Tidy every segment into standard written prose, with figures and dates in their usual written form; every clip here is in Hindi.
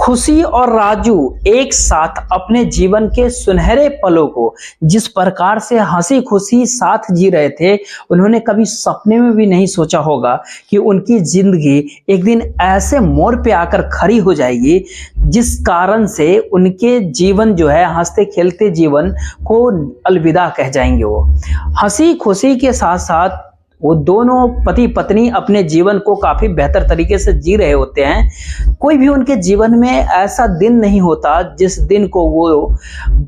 खुशी और राजू एक साथ अपने जीवन के सुनहरे पलों को जिस प्रकार से हंसी खुशी साथ जी रहे थे, उन्होंने कभी सपने में भी नहीं सोचा होगा कि उनकी जिंदगी एक दिन ऐसे मोड़ पे आकर खड़ी हो जाएगी जिस कारण से उनके जीवन जो है हंसते खेलते जीवन को अलविदा कह जाएंगे। वो हंसी खुशी के साथ साथ वो दोनों पति पत्नी अपने जीवन को काफी बेहतर तरीके से जी रहे होते हैं। कोई भी उनके जीवन में ऐसा दिन नहीं होता जिस दिन को वो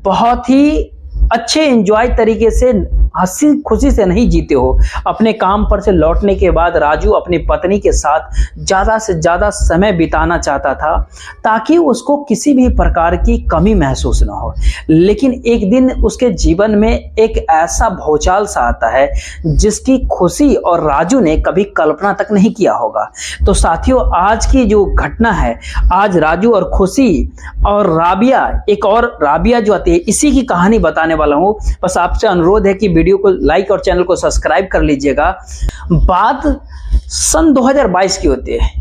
बहुत ही अच्छे एंजॉय तरीके से हंसी खुशी से नहीं जीते हो। अपने काम पर से लौटने के बाद राजू अपनी पत्नी के साथ ज़्यादा से ज़्यादा समय बिताना चाहता था ताकि उसको किसी भी प्रकार की कमी महसूस ना हो। लेकिन एक दिन उसके जीवन में एक ऐसा भूचाल सा आता है जिसकी खुशी और राजू ने कभी कल्पना तक नहीं किया होगा। तो साथियों, आज की जो घटना है, आज राजू और खुशी और राबिया, एक और राबिया जो आती है, इसी की कहानी बताने वाला हूँ। बस आपसे अनुरोध है कि वीडियो को लाइक और चैनल को सब्सक्राइब कर लीजिएगा। बात सन 2022 की होती है।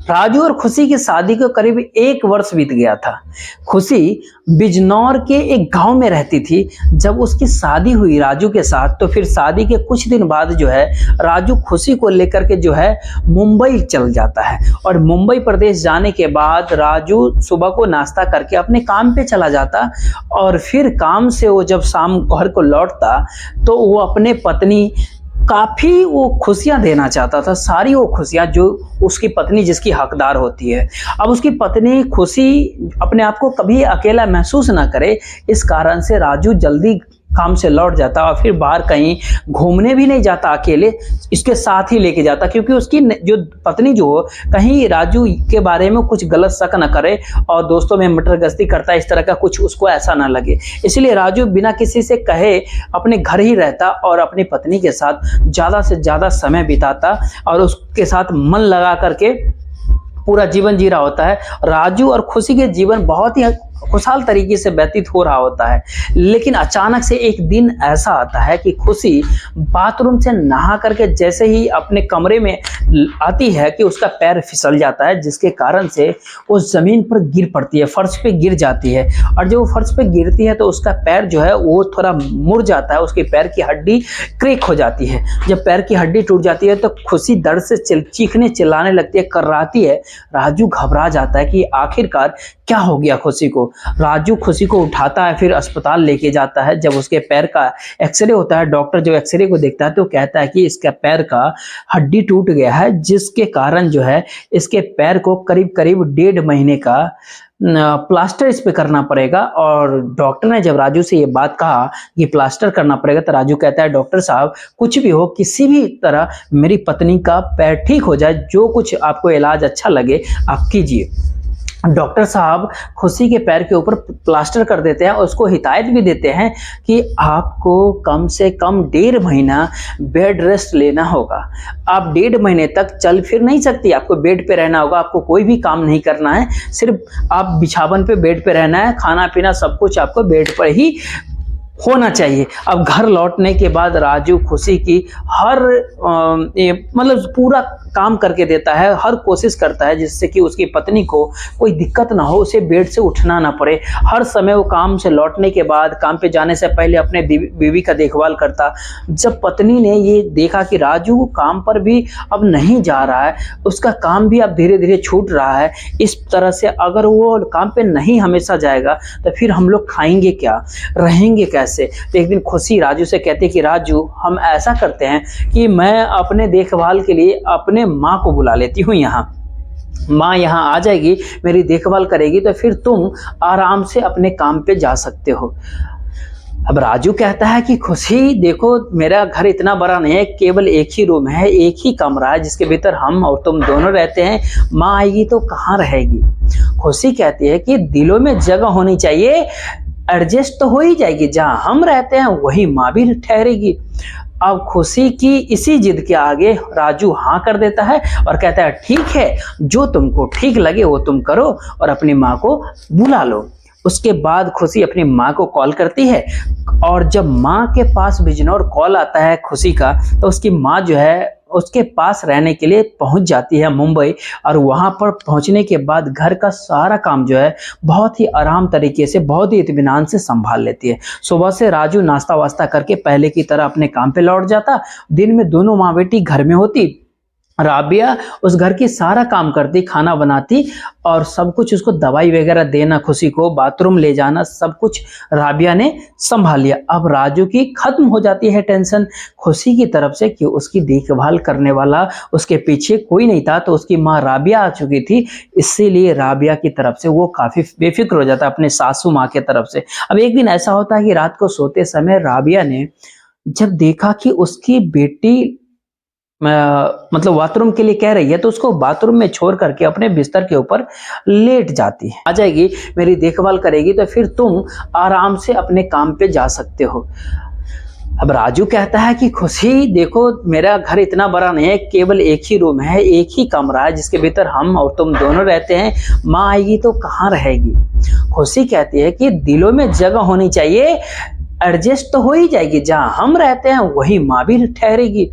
राजू और खुशी की शादी को करीब 1 वर्ष बीत गया था। खुशी बिजनौर के एक गांव में रहती थी जब उसकी शादी हुई राजू के साथ। तो फिर शादी के कुछ दिन बाद जो है राजू खुशी को लेकर के जो है मुंबई चल जाता है। और मुंबई प्रदेश जाने के बाद राजू सुबह को नाश्ता करके अपने काम पे चला जाता और फिर काम से वो जब शाम घर को लौटता तो वो अपने पत्नी काफी वो खुशियां देना चाहता था, सारी वो खुशियां जो उसकी पत्नी जिसकी हकदार होती है। अब उसकी पत्नी खुशी अपने आप को कभी अकेला महसूस ना करे, इस कारण से राजू जल्दी काम से लौट जाता और फिर बाहर कहीं घूमने भी नहीं जाता, अकेले इसके साथ ही लेके जाता, क्योंकि उसकी जो पत्नी जो हो कहीं राजू के बारे में कुछ गलत शक न करे और दोस्तों में मटर गश्ती करता है, इस तरह का कुछ उसको ऐसा ना लगे। इसलिए राजू बिना किसी से कहे अपने घर ही रहता और अपनी पत्नी के साथ ज़्यादा से ज़्यादा समय बिताता और उसके साथ मन लगा करके पूरा जीवन जी रहा होता है। राजू और खुशी के जीवन बहुत ही खुशहाल तरीके से व्यतीत हो रहा होता है। लेकिन अचानक से एक दिन ऐसा आता है कि खुशी बाथरूम से नहा करके जैसे ही अपने कमरे में आती है कि उसका पैर फिसल जाता है, जिसके कारण से वो जमीन पर गिर पड़ती है, फर्श पे गिर जाती है। और जब वो फर्श पे गिरती है तो उसका पैर जो है वो थोड़ा मुड़ जाता है, उसके पैर की हड्डी क्रैक हो जाती है। जब पैर की हड्डी टूट जाती है तो खुशी दर्द से चीखने चिल्लाने लगती है, कर्राती है। राजू घबरा जाता है कि आखिरकार क्या हो गया खुशी को। राजू खुशी को उठाता है, फिर अस्पताल लेके जाता है। जब उसके पैर का एक्सरे होता है, डॉक्टर जब एक्सरे को देखता है तो कहता है कि इसका पैर का हड्डी टूट गया है, जिसके कारण जो है इसके पैर को करीब करीब 1.5 महीने का प्लास्टर इस पे करना पड़ेगा। और डॉक्टर ने जब राजू से ये बात कहा कि प्लास्टर करना पड़ेगा तो राजू कहता है, डॉक्टर साहब कुछ भी हो, किसी भी तरह मेरी पत्नी का पैर ठीक हो जाए, जो कुछ आपको इलाज अच्छा लगे आप कीजिए। डॉक्टर साहब खुशी के पैर के ऊपर प्लास्टर कर देते हैं और उसको हिदायत भी देते हैं कि आपको कम से कम 1.5 महीना बेड रेस्ट लेना होगा। आप 1.5 महीने तक चल फिर नहीं सकती, आपको बेड पे रहना होगा, आपको कोई भी काम नहीं करना है, सिर्फ आप बिछावन पे बेड पे रहना है, खाना पीना सब कुछ आपको बेड पर ही होना चाहिए। अब घर लौटने के बाद राजू खुशी की हर मतलब पूरा काम करके देता है, हर कोशिश करता है जिससे कि उसकी पत्नी को कोई दिक्कत ना हो, उसे बेड से उठना ना पड़े। हर समय वो काम से लौटने के बाद, काम पे जाने से पहले अपने बीवी का देखभाल करता। जब पत्नी ने ये देखा कि राजू काम पर भी अब नहीं जा रहा है, उसका काम भी अब धीरे धीरे छूट रहा है, इस तरह से अगर वो काम पे नहीं हमेशा जाएगा तो फिर हम लोग खाएंगे क्या, रहेंगे कैसे। तो एक दिन खुशी राजू से कहते कि राजू, हम ऐसा करते हैं कि मैं अपने देखभाल के लिए अपने माँ को बुला लेती हूँ, यहाँ माँ यहाँ आ जाएगी, मेरी देखभाल करेगी, तो फिर तुम आराम से अपने काम पे जा सकते हो। अब राजू कहता है कि खुशी देखो, मेरा घर इतना बड़ा नहीं है, केवल एक ही रूम है, एक ही कमरा है जिसके भीतर हम और तुम दोनों रहते हैं, माँ आएगी तो कहाँ रहेगी। खुशी कहती है कि दिलों में जगह होनी चाहिए, एडजस्ट तो हो ही जाएगी, जहाँ हम रहते हैं वही माँ भी ठहरेगी। अब खुशी की इसी जिद के आगे राजू हाँ कर देता है और कहता है, ठीक है, जो तुमको ठीक लगे वो तुम करो और अपनी माँ को बुला लो। उसके बाद खुशी अपनी माँ को कॉल करती है और जब माँ के पास बिजनौर कॉल आता है खुशी का, तो उसकी माँ जो है उसके पास रहने के लिए पहुंच जाती है मुंबई। और वहां पर पहुंचने के बाद घर का सारा काम जो है बहुत ही आराम तरीके से, बहुत ही इत्मीनान से संभाल लेती है। सुबह से राजू नाश्ता वास्ता करके पहले की तरह अपने काम पे लौट जाता। दिन में दोनों माँ बेटी घर में होती। राबिया उस घर की सारा काम करती, खाना बनाती और सब कुछ उसको, दवाई वगैरह देना, खुशी को बाथरूम ले जाना, सब कुछ राबिया ने संभाल लिया। अब राजू की खत्म हो जाती है टेंशन खुशी की तरफ से कि उसकी देखभाल करने वाला उसके पीछे कोई नहीं था, तो उसकी माँ राबिया आ चुकी थी। इसीलिए राबिया की तरफ से वो काफी बेफिक्र हो जाता है अपने सासू माँ की तरफ से। अब एक दिन ऐसा होता है कि रात को सोते समय राबिया ने जब देखा कि उसकी बेटी मतलब बाथरूम के लिए कह रही है, तो उसको बाथरूम में छोड़ करके अपने बिस्तर के ऊपर लेट जाती है। आ जाएगी, मेरी देखभाल करेगी, तो फिर तुम आराम से अपने काम पे जा सकते हो। अब राजू कहता है कि खुशी देखो, मेरा घर इतना बड़ा नहीं है, केवल एक ही रूम है, एक ही कमरा है जिसके भीतर हम और तुम दोनों रहते हैं। माँ आएगी तो कहाँ रहेगी। खुशी कहती है कि दिलों में जगह होनी चाहिए, एडजस्ट तो हो ही जाएगी, जहां हम रहते हैं वही माँ भी ठहरेगी।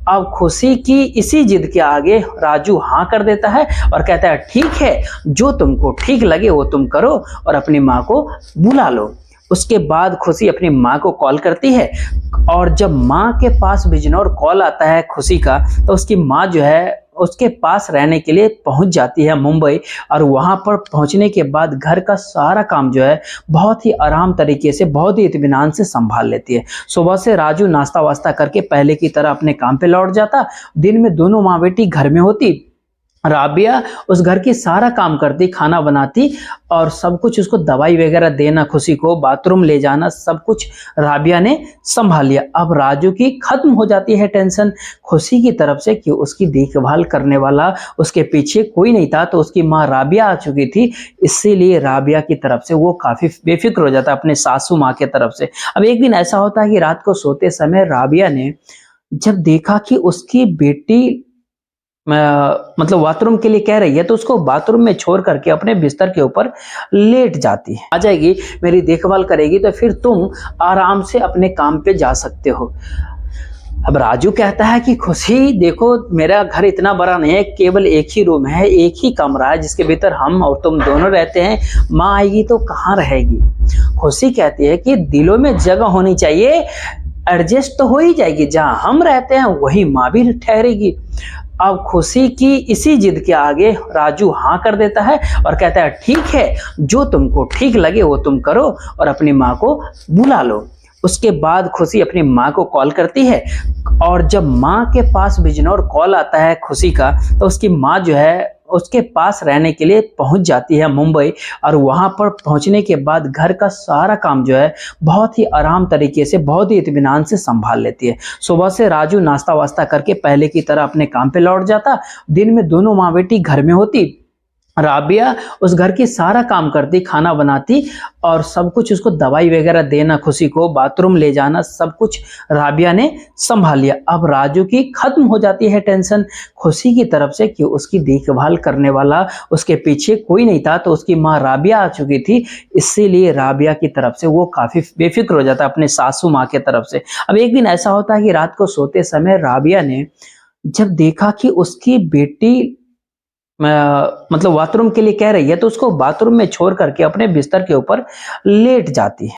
अब खुशी की इसी जिद के आगे राजू हाँ कर देता है और कहता है ठीक है, जो तुमको ठीक लगे वो तुम करो और अपनी माँ को बुला लो। उसके बाद खुशी अपनी माँ को कॉल करती है और जब माँ के पास बिजनौर कॉल आता है खुशी का, तो उसकी माँ जो है उसके पास रहने के लिए पहुंच जाती है मुंबई। और वहां पर पहुंचने के बाद घर का सारा काम जो है बहुत ही आराम तरीके से, बहुत ही इत्मीनान से संभाल लेती है। सुबह से राजू नाश्ता वास्ता करके पहले की तरह अपने काम पे लौट जाता। दिन में दोनों माँ बेटी घर में होती। राबिया उस घर की सारा काम करती, खाना बनाती और सब कुछ उसको, दवाई वगैरह देना, खुशी को बाथरूम ले जाना, सब कुछ राबिया ने संभाल लिया। अब राजू की खत्म हो जाती है टेंशन खुशी की तरफ से कि उसकी देखभाल करने वाला उसके पीछे कोई नहीं था, तो उसकी माँ राबिया आ चुकी थी। इसीलिए राबिया की तरफ से वो काफी बेफिक्र हो जाता है अपने सासू माँ की तरफ से। अब एक दिन ऐसा होता है कि रात को सोते समय राबिया ने जब देखा कि उसकी बेटी मतलब बाथरूम के लिए कह रही है, तो उसको बाथरूम में छोड़ करके अपने बिस्तर के ऊपर लेट जाती है। आ जाएगी, मेरी देखभाल करेगी, तो फिर तुम आराम से अपने काम पे जा सकते हो। अब राजू कहता है कि खुशी देखो, मेरा घर इतना बड़ा नहीं है, केवल एक ही रूम है, एक ही कमरा है जिसके भीतर हम और तुम दोनों रहते हैं। माँ आएगी तो कहाँ रहेगी। खुशी कहती है कि दिलों में जगह होनी चाहिए, एडजस्ट तो हो ही जाएगी, जहां हम रहते हैं वही माँ भी ठहरेगी। अब खुशी की इसी जिद के आगे राजू हाँ कर देता है और कहता है ठीक है, जो तुमको ठीक लगे वो तुम करो और अपनी माँ को बुला लो। उसके बाद खुशी अपनी माँ को कॉल करती है और जब माँ के पास बिजनौर कॉल आता है खुशी का, तो उसकी माँ जो है उसके पास रहने के लिए पहुंच जाती है मुंबई। और वहां पर पहुंचने के बाद घर का सारा काम जो है बहुत ही आराम तरीके से, बहुत ही इत्मीनान से संभाल लेती है। सुबह से राजू नाश्ता वास्ता करके पहले की तरह अपने काम पे लौट जाता। दिन में दोनों माँ बेटी घर में होती। राबिया उस घर की सारा काम करती, खाना बनाती और सब कुछ उसको, दवाई वगैरह देना, खुशी को बाथरूम ले जाना, सब कुछ राबिया ने संभाल लिया। अब राजू की खत्म हो जाती है टेंशन खुशी की तरफ से कि उसकी देखभाल करने वाला उसके पीछे कोई नहीं था, तो उसकी माँ राबिया आ चुकी थी। इसीलिए राबिया की तरफ से वो काफी बेफिक्र हो जाता है अपने सासू माँ की तरफ से। अब एक दिन ऐसा होता है कि रात को सोते समय राबिया ने जब देखा कि उसकी बेटी मतलब बाथरूम के लिए कह रही है, तो उसको बाथरूम में छोड़ करके अपने बिस्तर के ऊपर लेट जाती है।